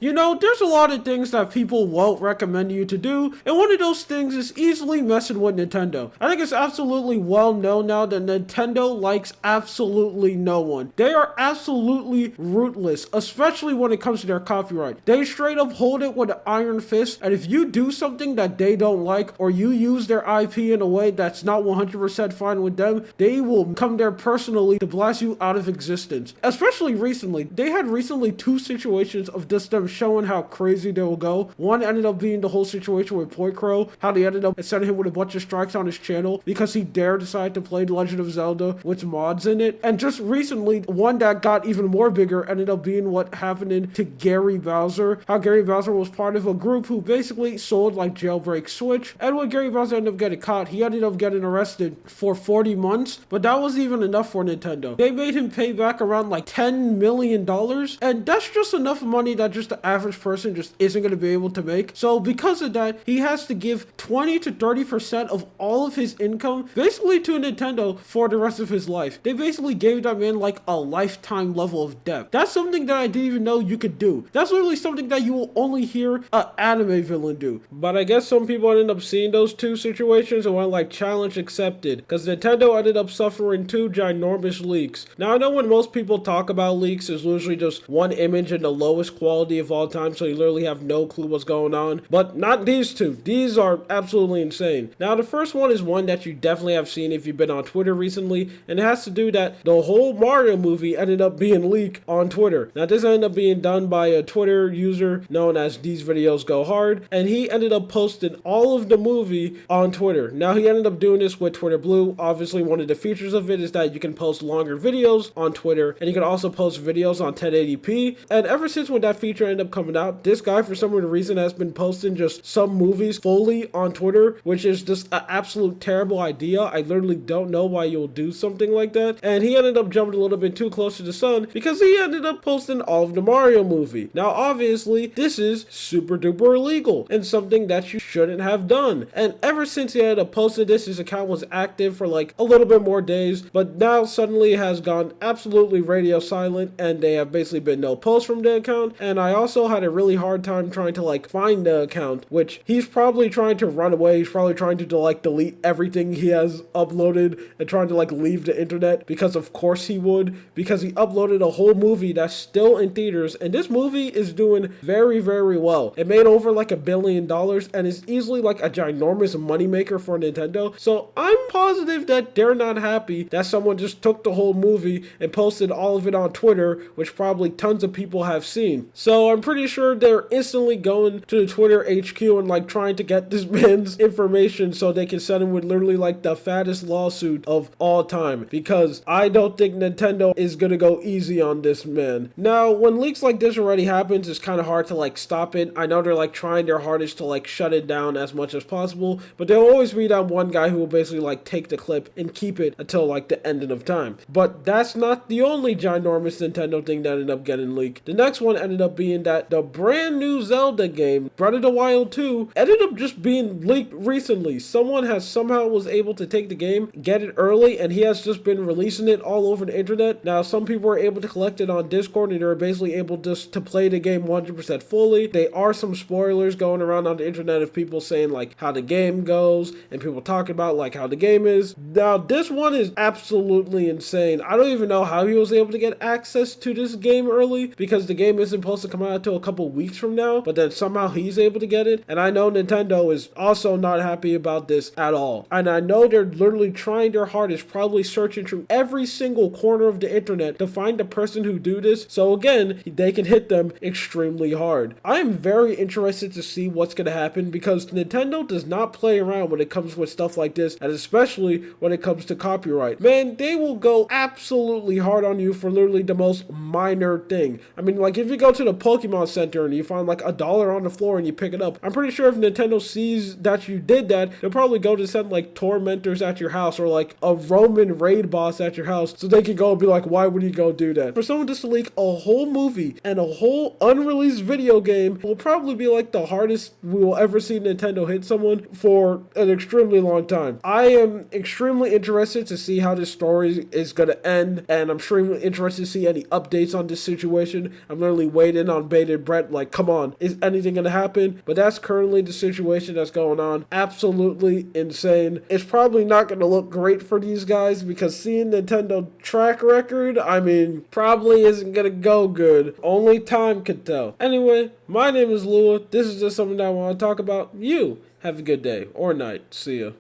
You know, there's a lot of things that people won't recommend you to do, and one of those things is easily messing with Nintendo. I think it's absolutely well known now that Nintendo likes absolutely no one. They are absolutely ruthless, especially when it comes to their copyright. They straight up hold it with an iron fist, and if you do something that they don't like, or you use their IP in a way that's not 100% fine with them, they will come there personally to blast you out of existence. Especially recently. They had recently two situations of just them showing how crazy they will go. One ended up being the whole situation with Poicro, how they ended up sending him with a bunch of strikes on his channel because he dared decide to play The Legend of Zelda with mods in it. And just recently, one that got even more bigger ended up being what happened to Gary Bowser. How Gary Bowser was part of a group who basically sold like jailbreak Switch. And when Gary Bowser ended up getting caught, he ended up getting arrested for 40 months. But that wasn't even enough for Nintendo. They made him pay back around like $10 million. And that's just enough money that just the average person just isn't going to be able to make. So because of that, he has to give 20 to 30% of all of his income basically to Nintendo for the rest of his life. They basically gave that man like a lifetime level of debt. That's something that I didn't even know you could do. That's literally something that you will only hear an anime villain do. But I guess some people ended up seeing those two situations and went like challenge accepted, because Nintendo ended up suffering two ginormous leaks. Now I know when most people talk about leaks, it's usually just one image in the lowest quality of all time, so you literally have no clue what's going on. But not these two. These are absolutely insane. Now the first one is one that you definitely have seen if you've been on Twitter recently, and it has to do that the whole Mario movie ended up being leaked on Twitter. Now this ended up being done by a Twitter user known as These Videos Go Hard, and he ended up posting all of the movie on Twitter. Now he ended up doing this with Twitter Blue. Obviously one of the features of it is that you can post longer videos on Twitter, and you can also post videos on 1080p. And ever since when that feature ended up coming out, this guy for some reason has been posting just some movies fully on Twitter, which is just an absolute terrible idea. I literally don't know why you'll do something like that. And he ended up jumping a little bit too close to the sun because he ended up posting all of the Mario movie. Now obviously this is super duper illegal and something that you shouldn't have done. And ever since he ended up posting this, his account was active for like a little bit more days, but now suddenly it has gone absolutely radio silent, and they have basically been no posts from the account. And I also had a really hard time trying to like find the account, which he's probably trying to run away. He's probably trying to like delete everything he has uploaded and trying to like leave the internet, because of course he would, because he uploaded a whole movie that's still in theaters, and this movie is doing very well. It made over like $1 billion and is easily like a ginormous moneymaker for Nintendo. So I'm positive that they're not happy that someone just took the whole movie and posted all of it on Twitter, which probably tons of people have seen. So I'm pretty sure they're instantly going to the Twitter HQ and like trying to get this man's information so they can send him with literally like the fattest lawsuit of all time, because I don't think Nintendo is gonna go easy on this man. Now when leaks like this already happens, it's kind of hard to like stop it. I know they're like trying their hardest to like shut it down as much as possible, but there'll always be that one guy who will basically like take the clip and keep it until like the ending of time. But that's not the only ginormous Nintendo thing that ended up getting leaked. The next one ended up being that the brand new Zelda game, Breath of the Wild 2, ended up just being leaked recently. Someone has somehow was able to take the game, get it early, and he has just been releasing it all over the internet. Now some people were able to collect it on Discord, and they were basically able just to play the game 100% fully. There are some spoilers going around on the internet of people saying like how the game goes, and people talking about like how the game is. Now this one is absolutely insane. I don't even know how he was able to get access to this game early, because the game isn't supposed to come out until a couple weeks from now, but then somehow he's able to get it. And I know Nintendo is also not happy about this at all. And I know they're literally trying their hardest, probably searching through every single corner of the internet to find the person who do this, so again, they can hit them extremely hard. I am very interested to see what's going to happen, because Nintendo does not play around when it comes with stuff like this, and especially when it comes to copyright. Man, they will go absolutely hard on you for literally the most minor thing. I mean, like if you go to the Pokemon Center and you find like $1 on the floor and you pick it up, I'm pretty sure if Nintendo sees that you did that, they'll probably go to send like tormentors at your house, or like a Roman raid boss at your house, so they can go and be like, why would you go do that? For someone just to leak a whole movie and a whole unreleased video game will probably be like the hardest we will ever see Nintendo hit someone for an extremely long time. I am extremely interested to see how this story is going to end, and I'm extremely interested to see any updates on this situation. I'm literally waiting on bated breath, like, come on, is anything gonna happen? But that's currently the situation that's going on. Absolutely insane. It's probably not gonna look great for these guys because seeing Nintendo track record, I mean, probably isn't gonna go good. Only time could tell. Anyway, my name is Lua. This is just something that I want to talk about. You have a good day or night. See ya.